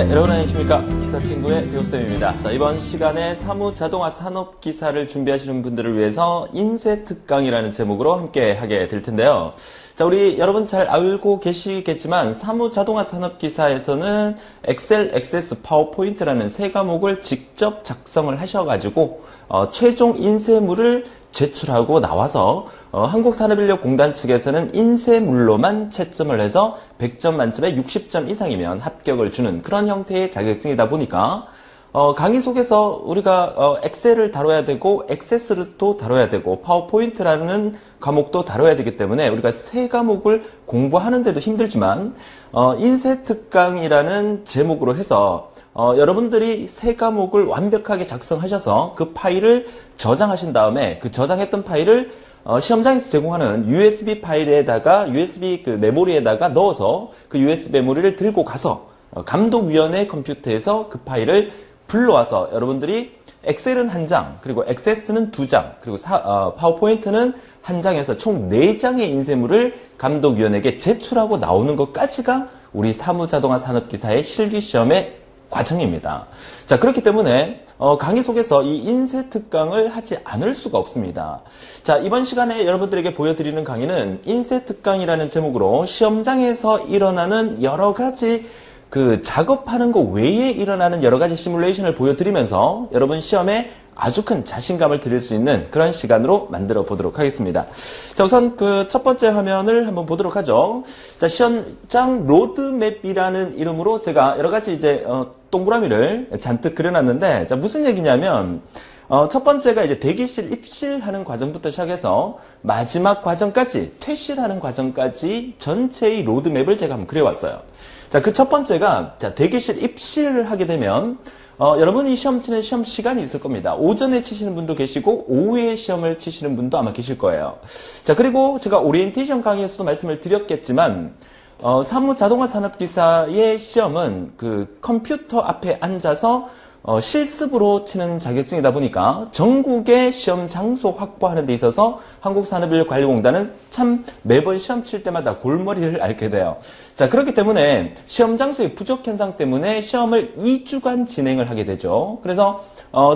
네, 여러분 안녕하십니까. 기사친구의 배우쌤입니다. 자, 이번 시간에 사무자동화 산업기사를 준비하시는 분들을 위해서 인쇄특강이라는 제목으로 함께 하게 될 텐데요. 자, 우리 여러분 잘 알고 계시겠지만 사무자동화 산업기사에서는 엑셀, 액세스, 파워포인트라는 세 과목을 직접 작성을 하셔가지고 최종 인쇄물을 제출하고 나와서 한국산업인력공단 측에서는 인쇄물로만 채점을 해서 100점 만점에 60점 이상이면 합격을 주는 그런 형태의 자격증이다 보니까 강의 속에서 우리가 엑셀을 다뤄야 되고 액세스도 다뤄야 되고 파워포인트라는 과목도 다뤄야 되기 때문에 우리가 세 과목을 공부하는데도 힘들지만 인쇄특강이라는 제목으로 해서 여러분들이 세 과목을 완벽하게 작성하셔서 그 파일을 저장하신 다음에 그 저장했던 파일을 시험장에서 제공하는 USB 파일에다가 USB 그 메모리에다가 넣어서 그 USB 메모리를 들고 가서 감독위원회 컴퓨터에서 그 파일을 불러와서 여러분들이 엑셀은 한 장, 그리고 액세스는 두 장, 그리고 파워포인트는 한 장에서 총 4장의 인쇄물을 감독위원에게 제출하고 나오는 것까지가 우리 사무자동화 산업기사의 실기시험의 과정입니다. 자, 그렇기 때문에 강의 속에서 이 인쇄특강을 하지 않을 수가 없습니다. 자, 이번 시간에 여러분들에게 보여드리는 강의는 인쇄특강이라는 제목으로 시험장에서 일어나는 여러 가지 그 작업하는 것 외에 일어나는 여러 가지 시뮬레이션을 보여드리면서 여러분 시험에 아주 큰 자신감을 드릴 수 있는 그런 시간으로 만들어 보도록 하겠습니다. 자, 우선 그 첫 번째 화면을 한번 보도록 하죠. 자, 시험장 로드맵이라는 이름으로 제가 여러 가지 이제 동그라미를 잔뜩 그려놨는데, 자, 무슨 얘기냐면 첫 번째가 이제 대기실 입실하는 과정부터 시작해서 마지막 과정까지 퇴실하는 과정까지 전체의 로드맵을 제가 한번 그려왔어요. 자, 그 첫 번째가 자, 대기실 입실을 하게 되면 여러분이 시험 치는 시험 시간이 있을 겁니다. 오전에 치시는 분도 계시고 오후에 시험을 치시는 분도 아마 계실 거예요. 자, 그리고 제가 오리엔테이션 강의에서도 말씀을 드렸겠지만 사무자동화 산업기사의 시험은 그 컴퓨터 앞에 앉아서 실습으로 치는 자격증이다 보니까 전국의 시험 장소 확보하는 데 있어서 한국산업인력관리공단은 참 매번 시험 칠 때마다 골머리를 앓게 돼요. 자, 그렇기 때문에 시험 장소의 부족 현상 때문에 시험을 2주간 진행을 하게 되죠. 그래서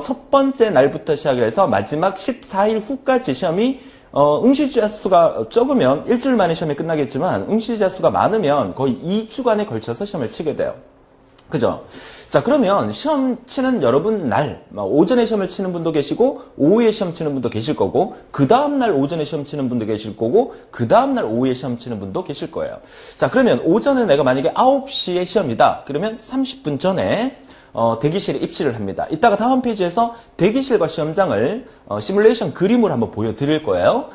첫 번째 날부터 시작을 해서 마지막 14일 후까지 시험이 응시자 수가 적으면 일주일 만에 시험이 끝나겠지만 응시자 수가 많으면 거의 2주간에 걸쳐서 시험을 치게 돼요. 그죠? 자, 그러면 시험 치는 여러분 날, 오전에 시험을 치는 분도 계시고, 오후에 시험 치는 분도 계실 거고, 그 다음날 오전에 시험 치는 분도 계실 거고, 그 다음날 오후에 시험 치는 분도 계실 거예요. 자, 그러면 오전에 내가 만약에 9시에 시험이다. 그러면 30분 전에 대기실에 입실을 합니다. 이따가 다음 페이지에서 대기실과 시험장을 시뮬레이션 그림으로 한번 보여드릴 거예요.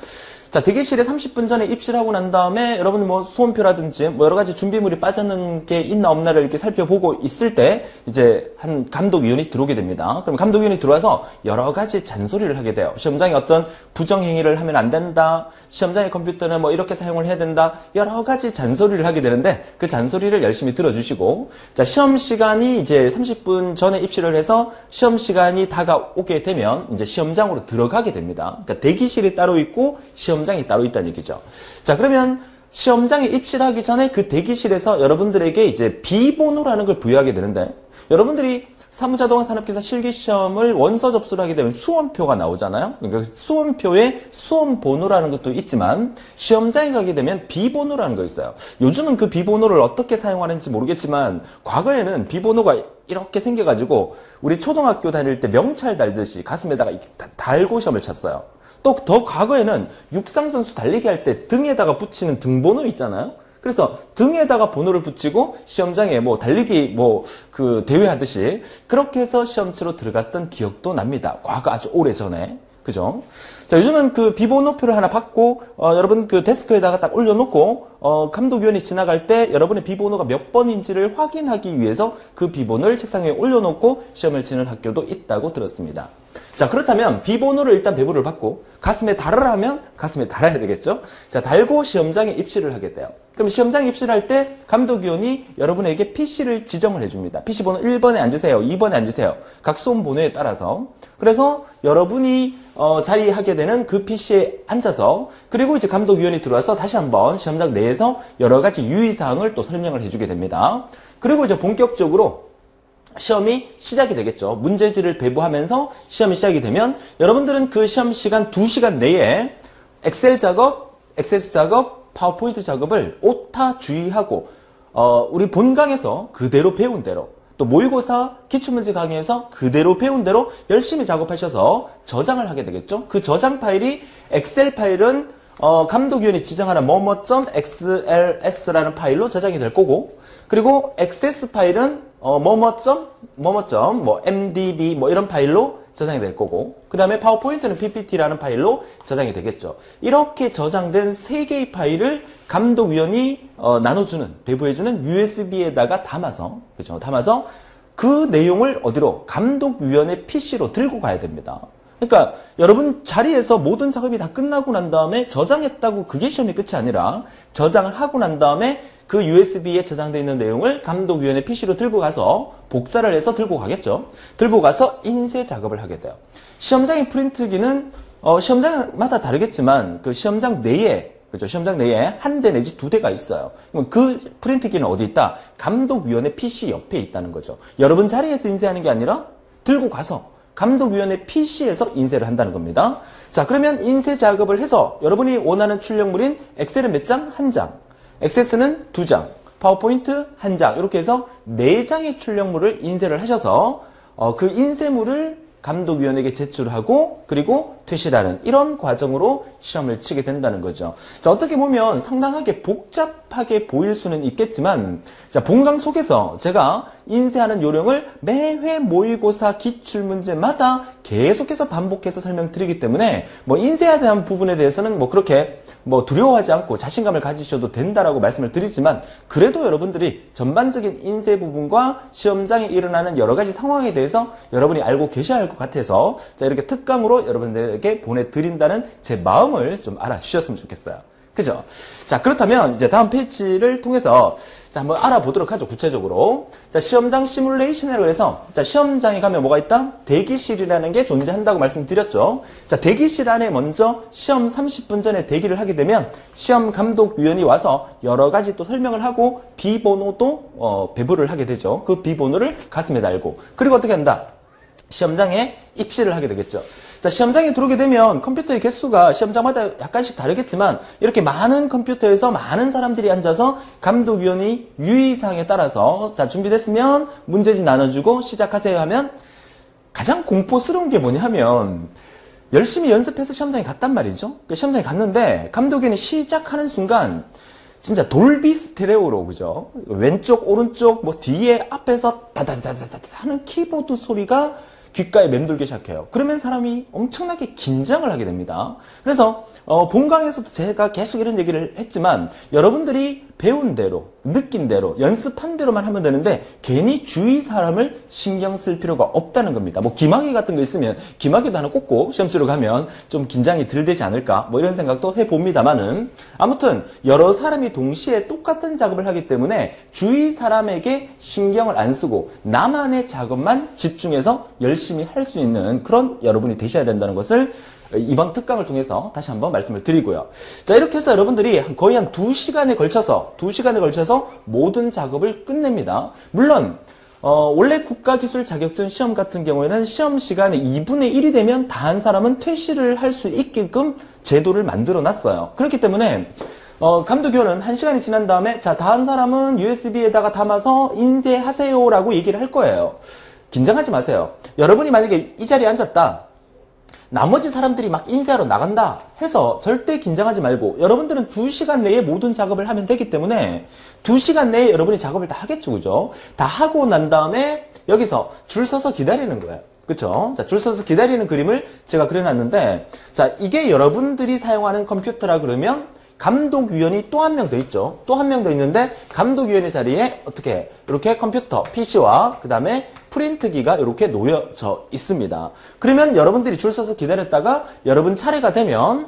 자, 대기실에 30분 전에 입실하고 난 다음에 여러분 뭐 수험표라든지 뭐 여러 가지 준비물이 빠졌는 게 있나 없나를 이렇게 살펴보고 있을 때 이제 한 감독위원이 들어오게 됩니다. 그럼 감독위원이 들어와서 여러 가지 잔소리를 하게 돼요. 시험장에 어떤 부정행위를 하면 안 된다. 시험장의 컴퓨터는 뭐 이렇게 사용을 해야 된다. 여러 가지 잔소리를 하게 되는데 그 잔소리를 열심히 들어주시고, 자, 시험 시간이 이제 30분 전에 입실을 해서 시험 시간이 다가오게 되면 이제 시험장으로 들어가게 됩니다. 그러니까 대기실이 따로 있고 시험장이 따로 있다는 얘기죠. 자, 그러면 시험장에 입실하기 전에 그 대기실에서 여러분들에게 이제 비번호라는 걸 부여하게 되는데, 여러분들이 사무자동화 산업기사 실기시험을 원서 접수를 하게 되면 수험표가 나오잖아요. 그러니까 수험표에 수험번호라는 것도 있지만 시험장에 가게 되면 비번호라는 거 있어요. 요즘은 그 비번호를 어떻게 사용하는지 모르겠지만 과거에는 비번호가 이렇게 생겨가지고 우리 초등학교 다닐 때 명찰 달듯이 가슴에다가 달고 시험을 쳤어요. 또 더 과거에는 육상선수 달리기 할 때 등에다가 붙이는 등번호 있잖아요. 그래서 등에다가 번호를 붙이고 시험장에 뭐 달리기 뭐 그 대회 하듯이 그렇게 해서 시험 치러 들어갔던 기억도 납니다. 과거 아주 오래 전에. 그죠? 자, 요즘은 그 비번호표를 하나 받고 여러분 그 데스크에다가 딱 올려놓고 감독위원이 지나갈 때 여러분의 비번호가 몇 번인지를 확인하기 위해서 그 비번호를 책상 위에 올려놓고 시험을 치는 학교도 있다고 들었습니다. 자, 그렇다면 비번호를 일단 배부를 받고 가슴에 달으라면 가슴에 달아야 되겠죠? 자, 달고 시험장에 입실을 하게 돼요. 그럼 시험장에 입실할 때 감독위원이 여러분에게 PC를 지정을 해줍니다. PC 번호 1번에 앉으세요. 2번에 앉으세요. 각 수험 번호에 따라서. 그래서 여러분이 자리하게 되는 그 PC에 앉아서, 그리고 이제 감독위원이 들어와서 다시 한번 시험장 내에서 여러 가지 유의사항을 또 설명을 해주게 됩니다. 그리고 이제 본격적으로 시험이 시작이 되겠죠. 문제지를 배부하면서 시험이 시작이 되면 여러분들은 그 시험 시간 2시간 내에 엑셀 작업, 액세스 작업, 파워포인트 작업을 오타 주의하고 우리 본강에서 그대로 배운 대로 또 모의고사 기출문제 강의에서 그대로 배운 대로 열심히 작업하셔서 저장을 하게 되겠죠. 그 저장 파일이 엑셀 파일은 감독위원이 지정하는 뭐뭐.xls라는 파일로 저장이 될 거고, 그리고 액세스 파일은 mdb 이런 파일로 저장이 될 거고, 그 다음에 파워포인트는 ppt라는 파일로 저장이 되겠죠. 이렇게 저장된 3개의 파일을 감독위원이 나눠주는, 배부해주는 USB에다가 담아서, 그죠? 담아서 그 내용을 어디로? 감독위원의 PC로 들고 가야 됩니다. 그러니까 여러분 자리에서 모든 작업이 다 끝나고 난 다음에 저장했다고 그게 시험의 끝이 아니라 저장을 하고 난 다음에 그 USB에 저장되어 있는 내용을 감독위원회 PC로 들고 가서 복사를 해서 들고 가겠죠. 들고 가서 인쇄 작업을 하게 돼요. 시험장의 프린트기는 시험장마다 다르겠지만 그 시험장 내에, 그죠? 시험장 내에 한 대 내지 2대가 있어요. 그럼 그 프린트기는 어디 있다? 감독위원회 PC 옆에 있다는 거죠. 여러분 자리에서 인쇄하는 게 아니라 들고 가서 감독위원회 PC에서 인쇄를 한다는 겁니다. 자, 그러면 인쇄 작업을 해서 여러분이 원하는 출력물인 엑셀은 몇 장? 1장. 액세스는 2장. 파워포인트 1장. 이렇게 해서 4장의 출력물을 인쇄를 하셔서 그 인쇄물을 감독위원에게 제출하고 그리고 퇴실하는 이런 과정으로 시험을 치게 된다는 거죠. 자, 어떻게 보면 상당하게 복잡하게 보일 수는 있겠지만, 자, 본강 속에서 제가 인쇄하는 요령을 매회 모의고사 기출문제마다 계속해서 반복해서 설명드리기 때문에 인쇄에 대한 부분에 대해서는 그렇게 두려워하지 않고 자신감을 가지셔도 된다라고 말씀을 드리지만, 그래도 여러분들이 전반적인 인쇄 부분과 시험장에 일어나는 여러 가지 상황에 대해서 여러분이 알고 계셔야 할 것 같아서 자, 이렇게 특강으로 여러분들에게 보내드린다는 제 마음을 좀 알아주셨으면 좋겠어요. 그죠? 자, 그렇다면 이제 다음 페이지를 통해서 자, 한번 알아보도록 하죠. 구체적으로. 자, 시험장 시뮬레이션이라고 해서 자, 시험장에 가면 뭐가 있다? 대기실이라는 게 존재한다고 말씀드렸죠. 자, 대기실 안에 먼저 시험 30분 전에 대기를 하게 되면 시험 감독위원이 와서 여러 가지 또 설명을 하고 비번호도 배부를 하게 되죠. 그 비번호를 가슴에 달고, 그리고 어떻게 한다? 시험장에 입실을 하게 되겠죠. 자, 시험장에 들어오게 되면 컴퓨터의 개수가 시험장마다 약간씩 다르겠지만 이렇게 많은 컴퓨터에서 많은 사람들이 앉아서 감독위원이 유의사항에 따라서 자, 준비됐으면 문제지 나눠주고 시작하세요 하면 가장 공포스러운 게 뭐냐 하면 열심히 연습해서 시험장에 갔단 말이죠. 시험장에 갔는데 감독위원이 시작하는 순간 진짜 돌비 스테레오로, 그죠? 왼쪽, 오른쪽, 뒤에, 앞에서 다다다다다 하는 키보드 소리가 귓가에 맴돌기 시작해요. 그러면 사람이 엄청나게 긴장을 하게 됩니다. 그래서 본강에서도 제가 계속 이런 얘기를 했지만 여러분들이 배운 대로, 느낀 대로, 연습한 대로만 하면 되는데 괜히 주위 사람을 신경 쓸 필요가 없다는 겁니다. 기막이 같은 거 있으면 기막이도 하나 꽂고 시험 치러 가면 좀 긴장이 덜 되지 않을까 이런 생각도 해봅니다만은, 아무튼 여러 사람이 동시에 똑같은 작업을 하기 때문에 주위 사람에게 신경을 안 쓰고 나만의 작업만 집중해서 열심히 할 수 있는 그런 여러분이 되셔야 된다는 것을 이번 특강을 통해서 다시 한번 말씀을 드리고요. 자, 이렇게 해서 여러분들이 거의 한 2시간에 걸쳐서 모든 작업을 끝냅니다. 물론 원래 국가기술 자격증 시험 같은 경우에는 시험 시간의 2분의 1이 되면 다 한 사람은 퇴실을 할 수 있게끔 제도를 만들어 놨어요. 그렇기 때문에 감독위원은 1시간이 지난 다음에 자, 다 한 사람은 USB에다가 담아서 인쇄하세요라고 얘기를 할 거예요. 긴장하지 마세요. 여러분이 만약에 이 자리에 앉았다, 나머지 사람들이 막 인쇄하러 나간다 해서 절대 긴장하지 말고 여러분들은 2시간 내에 모든 작업을 하면 되기 때문에 2시간 내에 여러분이 작업을 다 하겠죠. 그죠? 다 하고 난 다음에 여기서 줄 서서 기다리는 거예요. 그쵸? 자, 줄 서서 기다리는 그림을 제가 그려놨는데, 자, 이게 여러분들이 사용하는 컴퓨터라 그러면 감독위원이 또 한 명 더 있죠. 또 한 명 더 있는데 감독위원의 자리에 어떻게 이렇게 컴퓨터 PC와 그 다음에 프린트기가 이렇게 놓여져 있습니다. 그러면 여러분들이 줄 서서 기다렸다가 여러분 차례가 되면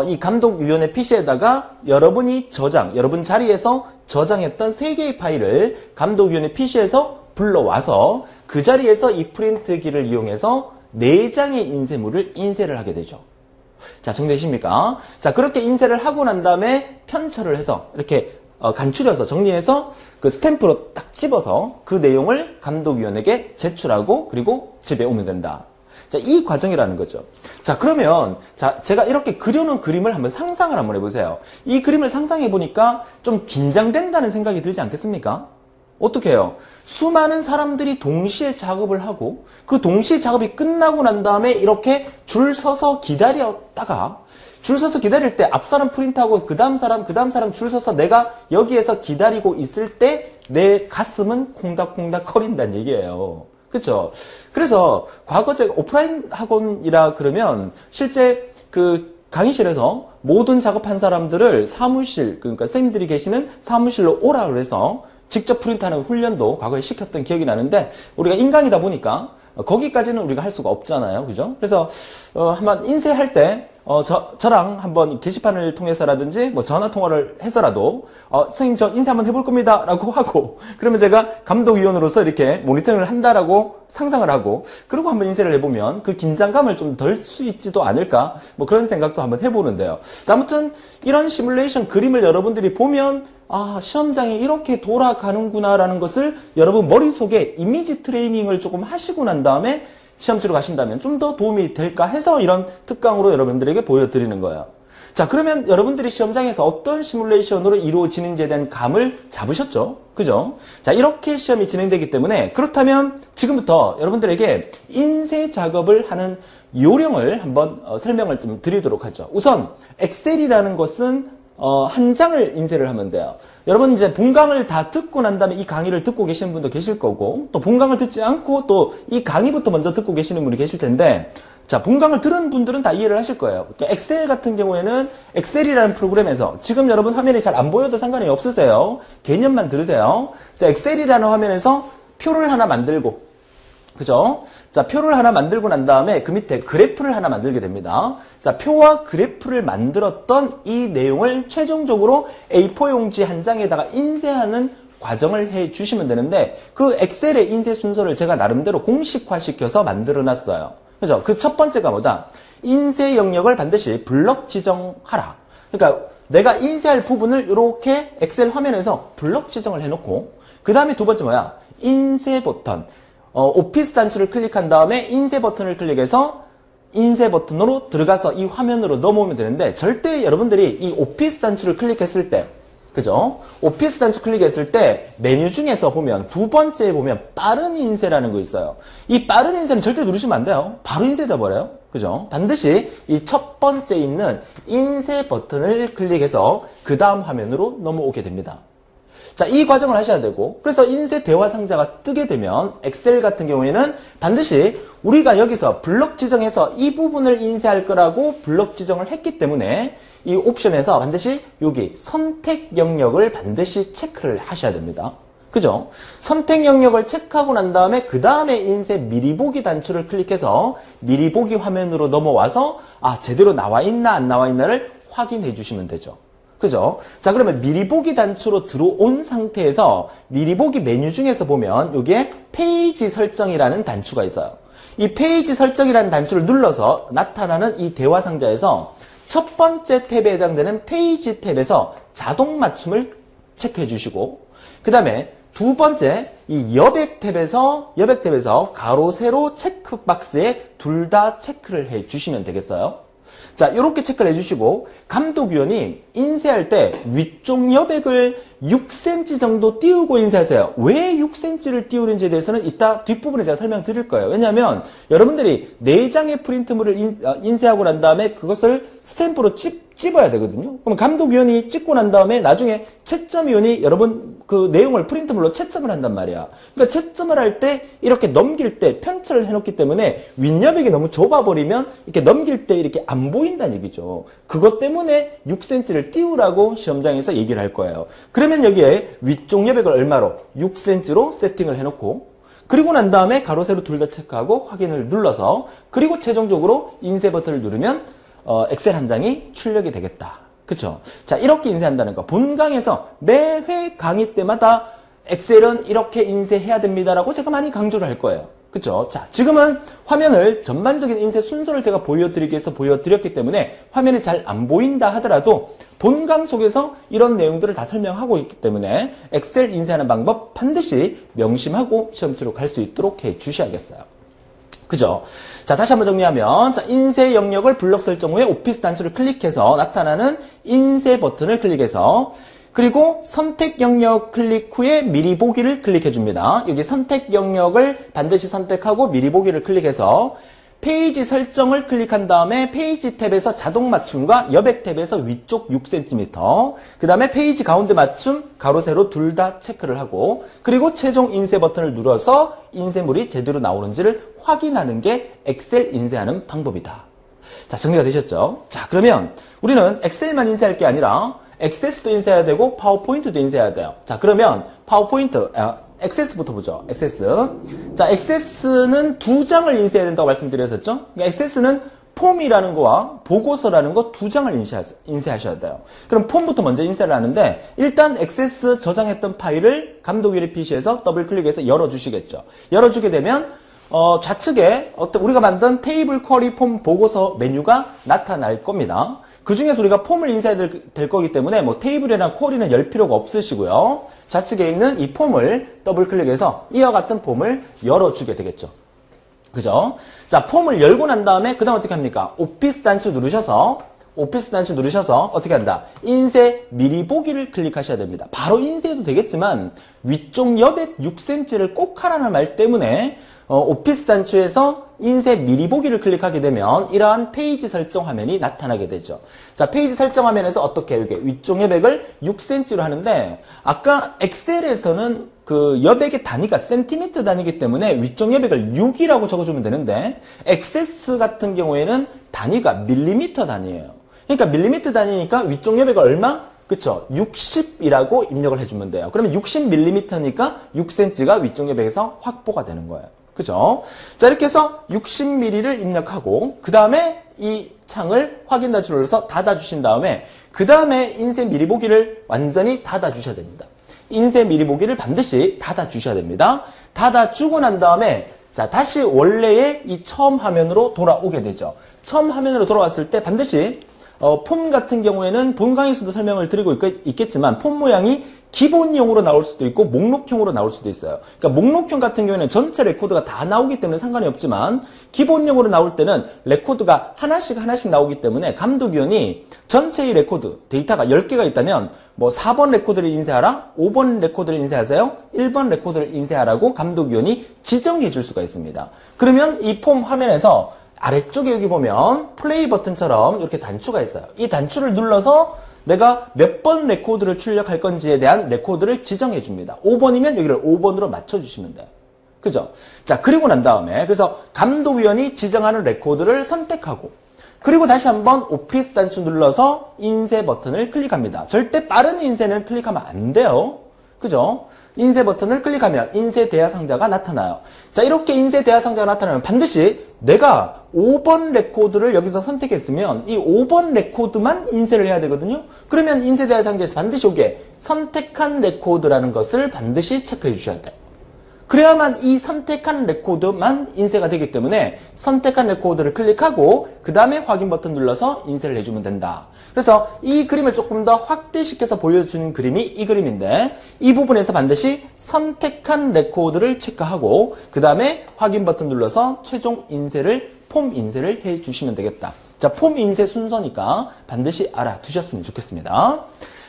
이 감독위원회 PC에다가 여러분이 여러분 자리에서 저장했던 3개의 파일을 감독위원회 PC에서 불러와서 그 자리에서 이 프린트기를 이용해서 4장의 인쇄물을 인쇄를 하게 되죠. 자, 정리되십니까? 자, 그렇게 인쇄를 하고 난 다음에 편철을 해서 이렇게 간추려서 정리해서 그 스탬프로 딱 집어서 그 내용을 감독위원에게 제출하고 그리고 집에 오면 된다. 자, 이 과정이라는 거죠. 자, 그러면 자, 제가 이렇게 그려놓은 그림을 한번 상상을 한번 해보세요. 이 그림을 상상해 보니까 좀 긴장된다는 생각이 들지 않겠습니까? 어떻게 해요? 수많은 사람들이 동시에 작업을 하고 그 동시에 작업이 끝나고 난 다음에 이렇게 줄 서서 기다렸다가 줄 서서 기다릴 때 앞 사람 프린트하고 그 다음 사람 줄 서서 내가 여기에서 기다리고 있을 때 내 가슴은 콩닥콩닥 거린다는 얘기예요. 그렇죠? 그래서 과거 제가 오프라인 학원이라 그러면 실제 그 강의실에서 모든 작업한 사람들을 사무실, 그러니까 선생님들이 계시는 사무실로 오라 그래서 직접 프린트하는 훈련도 과거에 시켰던 기억이 나는데 우리가 인강이다 보니까 거기까지는 우리가 할 수가 없잖아요. 그죠? 그래서 한번 인쇄할 때 저랑 한번 게시판을 통해서라든지 뭐 전화 통화를 해서라도 선생님 저 인쇄 한번 해볼 겁니다 라고 하고 그러면 제가 감독위원으로서 이렇게 모니터링을 한다라고 상상을 하고 그리고 한번 인쇄를 해보면 그 긴장감을 좀 덜 수 있지도 않을까 뭐 그런 생각도 한번 해보는데요. 자, 아무튼 이런 시뮬레이션 그림을 여러분들이 보면 아, 시험장이 이렇게 돌아가는구나 라는 것을 여러분 머릿속에 이미지 트레이닝을 조금 하시고 난 다음에 시험 치러 가신다면 좀 더 도움이 될까 해서 이런 특강으로 여러분들에게 보여드리는 거예요. 자, 그러면 여러분들이 시험장에서 어떤 시뮬레이션으로 이루어지는지에 대한 감을 잡으셨죠? 그죠? 자, 이렇게 시험이 진행되기 때문에 그렇다면 지금부터 여러분들에게 인쇄 작업을 하는 요령을 한번 설명을 좀 드리도록 하죠. 우선 엑셀이라는 것은 한 장을 인쇄를 하면 돼요. 여러분 이제 본강을 다 듣고 난 다음에 이 강의를 듣고 계시는 분도 계실 거고 또 본강을 듣지 않고 또 이 강의부터 먼저 듣고 계시는 분이 계실 텐데 자, 본강을 들은 분들은 다 이해를 하실 거예요. 그러니까 엑셀 같은 경우에는 엑셀이라는 프로그램에서 지금 여러분 화면이 잘 안 보여도 상관이 없으세요. 개념만 들으세요. 자, 엑셀이라는 화면에서 표를 하나 만들고 그죠? 자, 표를 하나 만들고 난 다음에 그 밑에 그래프를 하나 만들게 됩니다. 자, 표와 그래프를 만들었던 이 내용을 최종적으로 A4 용지 한 장에다가 인쇄하는 과정을 해 주시면 되는데 그 엑셀의 인쇄 순서를 제가 나름대로 공식화시켜서 만들어 놨어요. 그죠? 그 첫 번째가 뭐다? 인쇄 영역을 반드시 블럭 지정하라. 그러니까 내가 인쇄할 부분을 이렇게 엑셀 화면에서 블럭 지정을 해놓고 그 다음에 두 번째 뭐야? 인쇄 버튼. 오피스 단추를 클릭한 다음에 인쇄 버튼을 클릭해서 인쇄 버튼으로 들어가서 이 화면으로 넘어오면 되는데 절대 여러분들이 이 오피스 단추를 클릭했을 때 그죠? 오피스 단추 클릭했을 때 메뉴 중에서 보면 두 번째에 보면 빠른 인쇄라는 거 있어요. 이 빠른 인쇄는 절대 누르시면 안 돼요. 바로 인쇄돼 버려요. 그죠? 반드시 이 첫 번째 있는 인쇄 버튼을 클릭해서 그 다음 화면으로 넘어오게 됩니다. 자, 이 과정을 하셔야 되고 그래서 인쇄 대화 상자가 뜨게 되면 엑셀 같은 경우에는 반드시 우리가 여기서 블럭 지정해서 이 부분을 인쇄할 거라고 블럭 지정을 했기 때문에 이 옵션에서 반드시 여기 선택 영역을 반드시 체크를 하셔야 됩니다. 그죠? 선택 영역을 체크하고 난 다음에 그 다음에 인쇄 미리 보기 단추를 클릭해서 미리 보기 화면으로 넘어와서 아, 제대로 나와 있나 안 나와 있나를 확인해 주시면 되죠. 그죠? 자, 그러면 미리 보기 단추로 들어온 상태에서 미리 보기 메뉴 중에서 보면 여기에 페이지 설정이라는 단추가 있어요. 이 페이지 설정이라는 단추를 눌러서 나타나는 이 대화 상자에서 첫 번째 탭에 해당되는 페이지 탭에서 자동 맞춤을 체크해 주시고 그 다음에 두 번째 이 여백 탭에서 가로 세로 체크 박스에 둘 다 체크를 해 주시면 되겠어요. 자, 이렇게 체크를 해주시고 감독위원이 인쇄할 때 위쪽 여백을 6cm 정도 띄우고 인쇄하세요. 왜 6cm를 띄우는지에 대해서는 이따 뒷부분에 제가 설명드릴 거예요. 왜냐하면 여러분들이 4장의 프린트물을 인쇄하고 난 다음에 그것을 스탬프로 찝어야 되거든요. 그럼 감독위원이 찍고 난 다음에 나중에 채점위원이 여러분 그 내용을 프린트물로 채점을 한단 말이야. 그러니까 채점을 할 때 이렇게 넘길 때 편차를 해놓기 때문에 윗여백이 너무 좁아버리면 이렇게 넘길 때 이렇게 안 보인다는 얘기죠. 그것 때문에 6cm를 띄우라고 시험장에서 얘기를 할 거예요. 그러면 여기에 위쪽 여백을 얼마로? 6cm로 세팅을 해놓고 그리고 난 다음에 가로 세로 둘 다 체크하고 확인을 눌러서 그리고 최종적으로 인쇄 버튼을 누르면 엑셀 한 장이 출력이 되겠다. 그쵸? 자, 이렇게 인쇄한다는 거. 본강에서 매회 강의 때마다 엑셀은 이렇게 인쇄해야 됩니다라고 제가 많이 강조를 할 거예요. 그쵸? 자, 지금은 화면을 전반적인 인쇄 순서를 제가 보여드리기 위해서 보여드렸기 때문에 화면이 잘 안 보인다 하더라도 본강 속에서 이런 내용들을 다 설명하고 있기 때문에 엑셀 인쇄하는 방법 반드시 명심하고 시험 치러 갈 수 있도록 해 주셔야겠어요. 그죠? 자, 다시 한번 정리하면, 자, 인쇄 영역을 블럭 설정 후에 오피스 단추를 클릭해서 나타나는 인쇄 버튼을 클릭해서, 그리고 선택 영역 클릭 후에 미리 보기를 클릭해 줍니다. 여기 선택 영역을 반드시 선택하고 미리 보기를 클릭해서 페이지 설정을 클릭한 다음에 페이지 탭에서 자동 맞춤과 여백 탭에서 위쪽 6cm, 그 다음에 페이지 가운데 맞춤, 가로 세로 둘 다 체크를 하고, 그리고 최종 인쇄 버튼을 눌러서 인쇄물이 제대로 나오는지를 확인하는 게 엑셀 인쇄하는 방법이다. 자, 정리가 되셨죠? 자, 그러면 우리는 엑셀만 인쇄할 게 아니라 액세스도 인쇄해야 되고 파워포인트도 인쇄해야 돼요. 자, 그러면 파워포인트, 액세스부터 보죠. 액세스. 자, 액세스는 2장을 인쇄해야 된다고 말씀드렸었죠? 그러니까 액세스는 폼이라는 거와 보고서라는 거 2장을 인쇄하셔야 돼요. 그럼 폼부터 먼저 인쇄를 하는데, 일단 액세스 저장했던 파일을 감독일의 PC에서 더블 클릭해서 열어주시겠죠. 열어주게 되면 좌측에 우리가 만든 테이블 쿼리 폼 보고서 메뉴가 나타날 겁니다. 그 중에서 우리가 폼을 인쇄해야 될 거기 때문에 뭐 테이블이나 쿼리는 열 필요가 없으시고요. 좌측에 있는 이 폼을 더블 클릭해서 이와 같은 폼을 열어주게 되겠죠. 그죠? 자, 폼을 열고 난 다음에 그 다음 어떻게 합니까? 오피스 단추 누르셔서 어떻게 한다? 인쇄 미리 보기를 클릭하셔야 됩니다. 바로 인쇄해도 되겠지만 위쪽 여백 6cm를 꼭 하라는 말 때문에 오피스 단추에서 인쇄 미리 보기를 클릭하게 되면 이러한 페이지 설정 화면이 나타나게 되죠. 자, 페이지 설정 화면에서 어떻게 이게 위쪽 여백을 6cm로 하는데, 아까 엑셀에서는 그 여백의 단위가 센티미터 단위이기 때문에 위쪽 여백을 6이라고 적어주면 되는데, 액세스 같은 경우에는 단위가 밀리미터 단위예요. 그러니까 밀리미터 단위니까 위쪽 여백을 얼마? 그쵸? 60이라고 입력을 해주면 돼요. 그러면 60mm니까 6cm가 위쪽 여백에서 확보가 되는 거예요. 그죠? 자, 이렇게 해서 60mm를 입력하고, 그 다음에 이 창을 확인 단추를 눌러서 닫아주신 다음에, 그 다음에 인쇄 미리 보기를 완전히 닫아주셔야 됩니다. 인쇄 미리 보기를 반드시 닫아주셔야 됩니다. 닫아주고 난 다음에, 자, 다시 원래의 이 처음 화면으로 돌아오게 되죠. 처음 화면으로 돌아왔을 때 반드시 폼 같은 경우에는 본 강의에서도 설명을 드리고 있겠지만 폼 모양이 기본형으로 나올 수도 있고 목록형으로 나올 수도 있어요. 그러니까 목록형 같은 경우에는 전체 레코드가 다 나오기 때문에 상관이 없지만 기본형으로 나올 때는 레코드가 하나씩 나오기 때문에 감독위원이 전체의 레코드 데이터가 10개가 있다면 뭐 4번 레코드를 인쇄하라, 5번 레코드를 인쇄하세요, 1번 레코드를 인쇄하라고 감독위원이 지정해 줄 수가 있습니다. 그러면 이 폼 화면에서 아래쪽에 여기 보면 플레이 버튼처럼 이렇게 단추가 있어요. 이 단추를 눌러서 내가 몇 번 레코드를 출력할 건지에 대한 레코드를 지정해 줍니다. 5번이면 여기를 5번으로 맞춰주시면 돼요. 그죠? 자, 그리고 난 다음에 그래서 감독위원이 지정하는 레코드를 선택하고, 그리고 다시 한번 오피스 단추 눌러서 인쇄 버튼을 클릭합니다. 절대 빠른 인쇄는 클릭하면 안 돼요. 그죠? 인쇄 버튼을 클릭하면 인쇄 대화 상자가 나타나요. 자, 이렇게 인쇄 대화 상자가 나타나면 반드시 내가 5번 레코드를 여기서 선택했으면 이 5번 레코드만 인쇄를 해야 되거든요. 그러면 인쇄 대화 상자에서 반드시 이게 선택한 레코드라는 것을 반드시 체크해 주셔야 돼요. 그래야만 이 선택한 레코드만 인쇄가 되기 때문에 선택한 레코드를 클릭하고 그 다음에 확인 버튼 눌러서 인쇄를 해주면 된다. 그래서 이 그림을 조금 더 확대시켜서 보여주는 그림이 이 그림인데, 이 부분에서 반드시 선택한 레코드를 체크하고 그 다음에 확인 버튼 눌러서 최종 인쇄를 폼 인쇄를 해주시면 되겠다. 자, 폼 인쇄 순서니까 반드시 알아두셨으면 좋겠습니다.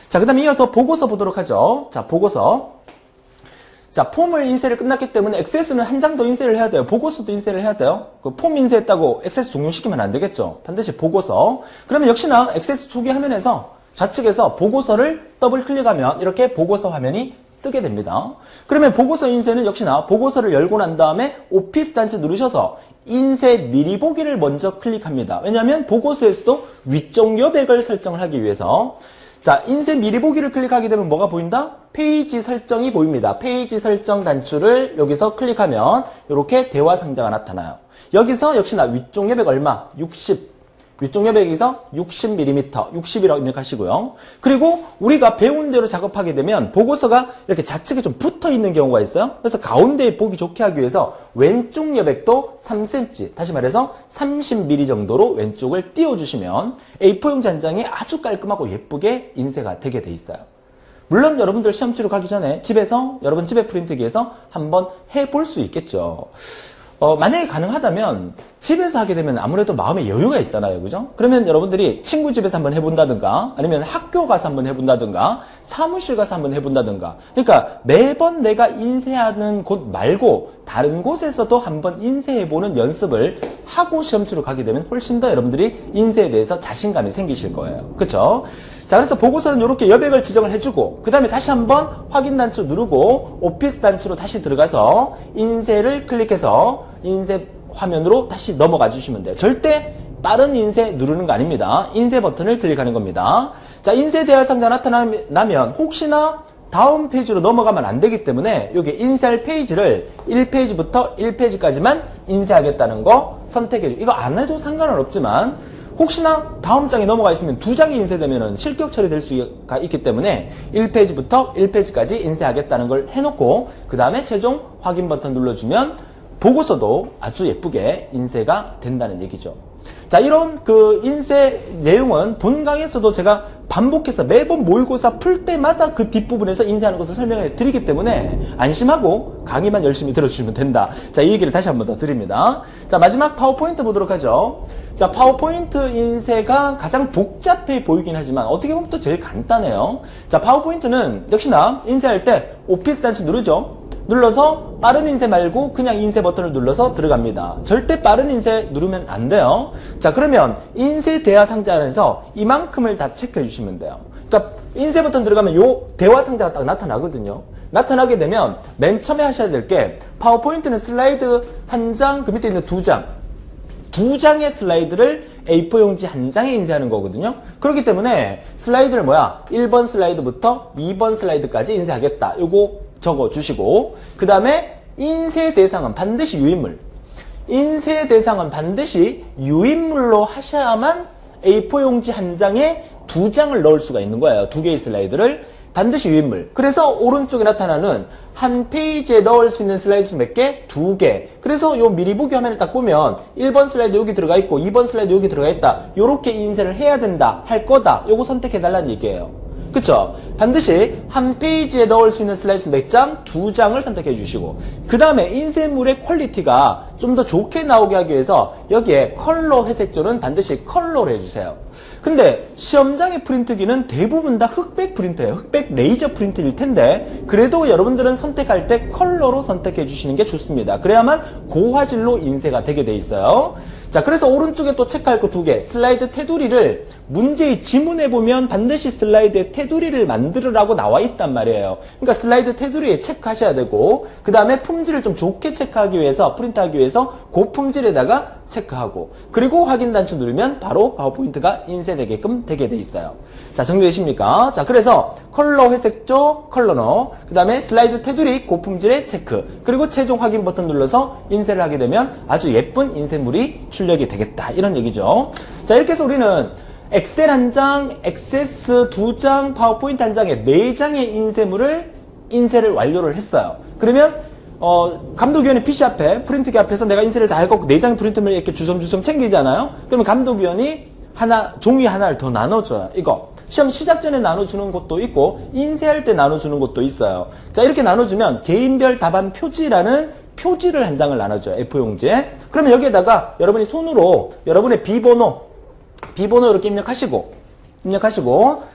자, 그 다음에 이어서 보고서 보도록 하죠. 자, 보고서. 자, 폼을 인쇄를 끝났기 때문에 액세스는 한 장 더 인쇄를 해야 돼요. 보고서도 인쇄를 해야 돼요. 그 폼 인쇄했다고 액세스 종료시키면 안 되겠죠. 반드시 보고서. 그러면 역시나 액세스 초기 화면에서 좌측에서 보고서를 더블 클릭하면 이렇게 보고서 화면이 뜨게 됩니다. 그러면 보고서 인쇄는 역시나 보고서를 열고 난 다음에 오피스 단추 누르셔서 인쇄 미리 보기를 먼저 클릭합니다. 왜냐하면 보고서에서도 위쪽 여백을 설정을 하기 위해서. 자, 인쇄 미리 보기를 클릭하게 되면 뭐가 보인다? 페이지 설정이 보입니다. 페이지 설정 단추를 여기서 클릭하면 이렇게 대화 상자가 나타나요. 여기서 역시나 위쪽 여백 얼마? 60. 위쪽 여백에서 60mm, 60이라고 입력하시고요. 그리고 우리가 배운 대로 작업하게 되면 보고서가 이렇게 좌측에 좀 붙어 있는 경우가 있어요. 그래서 가운데에 보기 좋게 하기 위해서 왼쪽 여백도 3cm, 다시 말해서 30mm 정도로 왼쪽을 띄워주시면 A4용지 한 장이 아주 깔끔하고 예쁘게 인쇄가 되게 돼 있어요. 물론 여러분들 시험 치러 가기 전에 집에서 여러분 집에 프린트기에서 한번 해볼 수 있겠죠. 만약에 가능하다면 집에서 하게 되면 아무래도 마음의 여유가 있잖아요. 그죠? 그러면 여러분들이 친구 집에서 한번 해본다든가 아니면 학교 가서 한번 해본다든가 사무실 가서 한번 해본다든가 그러니까 매번 내가 인쇄하는 곳 말고 다른 곳에서도 한번 인쇄해보는 연습을 하고 시험 치러 가게 되면 훨씬 더 여러분들이 인쇄에 대해서 자신감이 생기실 거예요. 그쵸? 자, 그래서 보고서는 이렇게 여백을 지정을 해주고 그 다음에 다시 한번 확인 단추 누르고 오피스 단추로 다시 들어가서 인쇄를 클릭해서 인쇄 화면으로 다시 넘어가 주시면 돼요. 절대 빠른 인쇄 누르는 거 아닙니다. 인쇄 버튼을 클릭하는 겁니다. 자, 인쇄 대화 상자 나타나면 혹시나 다음 페이지로 넘어가면 안 되기 때문에 여기 인쇄할 페이지를 1페이지부터 1페이지까지만 인쇄하겠다는 거 선택해 주세요. 이거 안 해도 상관은 없지만 혹시나 다음 장에 넘어가 있으면 두 장이 인쇄되면 실격 처리될 수가 있기 때문에 1페이지부터 1페이지까지 인쇄하겠다는 걸 해놓고 그 다음에 최종 확인 버튼 눌러주면 보고서도 아주 예쁘게 인쇄가 된다는 얘기죠. 자, 이런 그 인쇄 내용은 본 강의에서도 제가 반복해서 매번 모의고사 풀 때마다 그 뒷부분에서 인쇄하는 것을 설명해 드리기 때문에 안심하고 강의만 열심히 들어주시면 된다. 자, 이 얘기를 다시 한번 더 드립니다. 자, 마지막 파워포인트 보도록 하죠. 자, 파워포인트 인쇄가 가장 복잡해 보이긴 하지만 어떻게 보면 또 제일 간단해요. 자, 파워포인트는 역시나 인쇄할 때 오피스 단추 누르죠. 눌러서 빠른 인쇄 말고 그냥 인쇄 버튼을 눌러서 들어갑니다. 절대 빠른 인쇄 누르면 안 돼요. 자, 그러면 인쇄 대화 상자 안에서 이만큼을 다 체크해 주시면 돼요. 그러니까 인쇄 버튼 들어가면 요 대화 상자가 딱 나타나거든요. 나타나게 되면 맨 처음에 하셔야 될 게 파워포인트는 슬라이드 한 장, 그 밑에 있는 두 장의 슬라이드를 A4 용지 한 장에 인쇄하는 거거든요. 그렇기 때문에 슬라이드를 1번 슬라이드부터 2번 슬라이드까지 인쇄하겠다. 요거 적어 주시고 그 다음에 인쇄 대상은 반드시 유인물. 인쇄 대상은 반드시 유인물로 하셔야만 A4 용지 한 장에 두 장을 넣을 수가 있는 거예요. 두 개의 슬라이드를 반드시 유인물. 그래서 오른쪽에 나타나는 한 페이지에 넣을 수 있는 슬라이드 수 몇 개? 두 개. 그래서 요 미리 보기 화면을 딱 보면 1번 슬라이드 여기 들어가 있고 2번 슬라이드 여기 들어가 있다. 요렇게 인쇄를 해야 된다. 할 거다. 요거 선택해 달라는 얘기예요. 그쵸? 반드시 한 페이지에 넣을 수 있는 슬라이드 몇 장? 두 장을 선택해 주시고 그 다음에 인쇄물의 퀄리티가 좀 더 좋게 나오게 하기 위해서 여기에 컬러 회색조는 반드시 컬러로 해주세요. 근데 시험장의 프린트기는 대부분 다 흑백 프린터예요. 흑백 레이저 프린트일 텐데 그래도 여러분들은 선택할 때 컬러로 선택해 주시는 게 좋습니다. 그래야만 고화질로 인쇄가 되게 돼 있어요. 자, 그래서 오른쪽에 또 체크할 거 두 개. 슬라이드 테두리를 문제의 지문에 보면 반드시 슬라이드의 테두리를 만들으라고 나와 있단 말이에요. 그러니까 슬라이드 테두리에 체크하셔야 되고 그 다음에 품질을 좀 좋게 체크하기 위해서 프린트하기 위해서 고품질에다가 체크하고 그리고 확인 단추 누르면 바로 파워포인트가 인쇄되게끔 되게 돼 있어요. 자, 정리되십니까? 자, 그래서 컬러 회색조 컬러너 그 다음에 슬라이드 테두리 고품질의 체크 그리고 최종 확인 버튼 눌러서 인쇄를 하게 되면 아주 예쁜 인쇄물이 출력이 되겠다 이런 얘기죠. 자, 이렇게 해서 우리는 엑셀 한 장, 액세스 두 장, 파워포인트 한 장에 네 장의 인쇄를 완료를 했어요. 그러면 감독위원이 PC 앞에 프린트기 앞에서 내가 인쇄를 다 해갖고 네 장의 프린트를 이렇게 주섬주섬 챙기잖아요. 그러면 감독위원이 종이 하나를 더 나눠줘요. 이거 시험 시작 전에 나눠주는 것도 있고 인쇄할 때 나눠주는 것도 있어요. 자, 이렇게 나눠주면 개인별 답안 표지라는 표지를 한 장을 나눠줘요. A4 용지에. 그러면 여기에다가 여러분이 손으로 여러분의 비번호 이렇게 입력하시고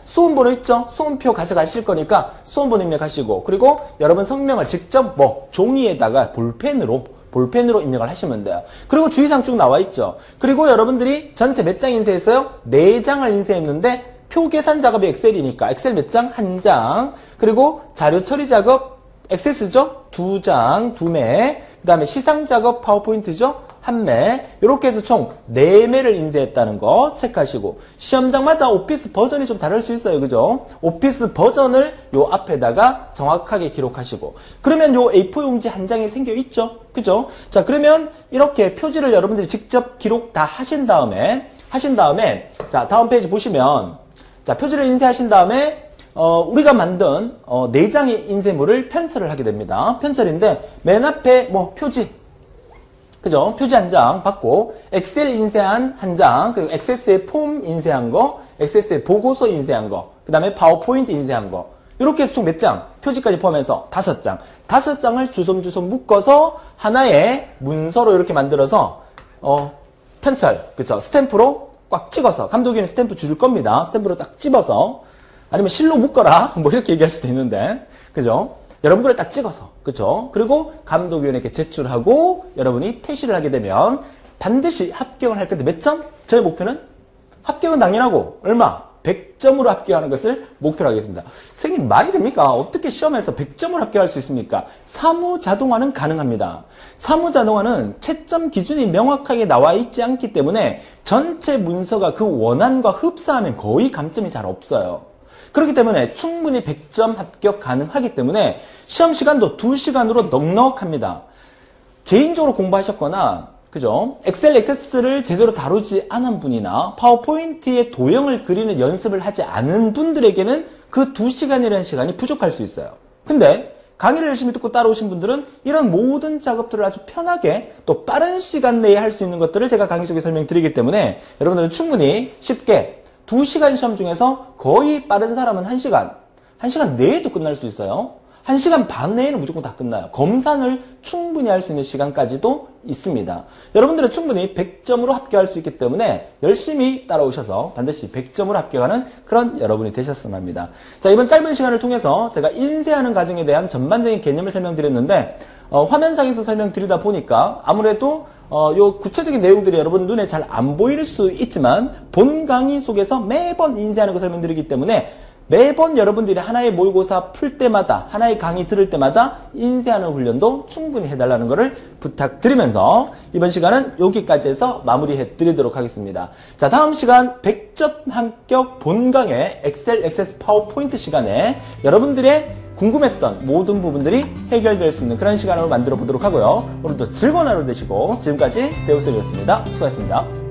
수험번호 있죠? 수험표 가져가실 거니까 수험번호 입력하시고 그리고 여러분 성명을 직접 종이에다가 볼펜으로 입력을 하시면 돼요. 그리고 주의사항 쭉 나와 있죠. 그리고 여러분들이 전체 몇 장 인쇄했어요? 4장을 인쇄했는데 표 계산 작업이 엑셀이니까 엑셀 몇 장? 1장. 그리고 자료 처리 작업 액세스죠? 2장, 2매. 그 다음에 시상 작업 파워포인트죠? 1매. 이렇게 해서 총 4매를 인쇄했다는 거 체크하시고 시험장마다 오피스 버전이 좀 다를 수 있어요. 그죠? 오피스 버전을 요 앞에다가 정확하게 기록하시고 그러면 요 A4 용지 한 장이 생겨 있죠? 그죠? 자, 그러면 이렇게 표지를 여러분들이 직접 기록 다 하신 다음에 하신 다음에, 자, 다음 페이지 보시면, 자, 표지를 인쇄하신 다음에, 우리가 만든, 4장의 인쇄물을 편철을 하게 됩니다. 편철인데, 맨 앞에 뭐, 표지. 그죠? 표지 한 장 받고, 엑셀 인쇄한 한 장, 그리고 엑세스의 폼 인쇄한 거, 엑세스의 보고서 인쇄한 거, 그 다음에 파워포인트 인쇄한 거. 이렇게 해서 총 몇 장? 표지까지 포함해서 5장. 5장을 주섬주섬 묶어서 하나의 문서로 이렇게 만들어서, 편철. 그쵸? 스탬프로 꽉 찍어서, 감독위원회 스탬프 줄 겁니다. 스탬프로 딱 집어서, 아니면 실로 묶어라. 뭐 이렇게 얘기할 수도 있는데. 그죠? 여러분 걸 딱 찍어서. 그쵸? 그리고 감독위원회께 제출하고 여러분이 퇴실을 하게 되면 반드시 합격을 할 건데 몇 점? 저의 목표는 합격은 당연하고 얼마? 100점으로 합격하는 것을 목표로 하겠습니다. 선생님 말이 됩니까? 어떻게 시험에서 100점을 합격할 수 있습니까? 사무자동화는 가능합니다. 사무자동화는 채점 기준이 명확하게 나와 있지 않기 때문에 전체 문서가 그 원안과 흡사하면 거의 감점이 잘 없어요. 그렇기 때문에 충분히 100점 합격 가능하기 때문에 시험 시간도 2시간으로 넉넉합니다. 개인적으로 공부하셨거나 그죠? 엑셀 액세스를 제대로 다루지 않은 분이나 파워포인트의 도형을 그리는 연습을 하지 않은 분들에게는 그 2시간이라는 시간이 부족할 수 있어요. 근데 강의를 열심히 듣고 따라오신 분들은 이런 모든 작업들을 아주 편하게 또 빠른 시간 내에 할 수 있는 것들을 제가 강의 속에 설명드리기 때문에 여러분들은 충분히 쉽게 2시간 시험 중에서 거의 빠른 사람은 1시간 내에도 끝날 수 있어요. 1시간 반 내에는 무조건 다 끝나요. 검산을 충분히 할 수 있는 시간까지도 있습니다. 여러분들은 충분히 100점으로 합격할 수 있기 때문에 열심히 따라오셔서 반드시 100점으로 합격하는 그런 여러분이 되셨으면 합니다. 자, 이번 짧은 시간을 통해서 제가 인쇄하는 과정에 대한 전반적인 개념을 설명드렸는데 화면상에서 설명드리다 보니까 아무래도 요 구체적인 내용들이 여러분 눈에 잘 안 보일 수 있지만 본 강의 속에서 매번 인쇄하는 거 설명드리기 때문에 매번 여러분들이 하나의 모의고사 풀 때마다 하나의 강의 들을 때마다 인쇄하는 훈련도 충분히 해달라는 것을 부탁드리면서 이번 시간은 여기까지 해서 마무리해 드리도록 하겠습니다. 자, 다음 시간 100점 합격 본강의 엑셀 액세스 파워포인트 시간에 여러분들의 궁금했던 모든 부분들이 해결될 수 있는 그런 시간으로 만들어 보도록 하고요. 오늘도 즐거운 하루 되시고 지금까지 대우쌤이었습니다. 수고하셨습니다.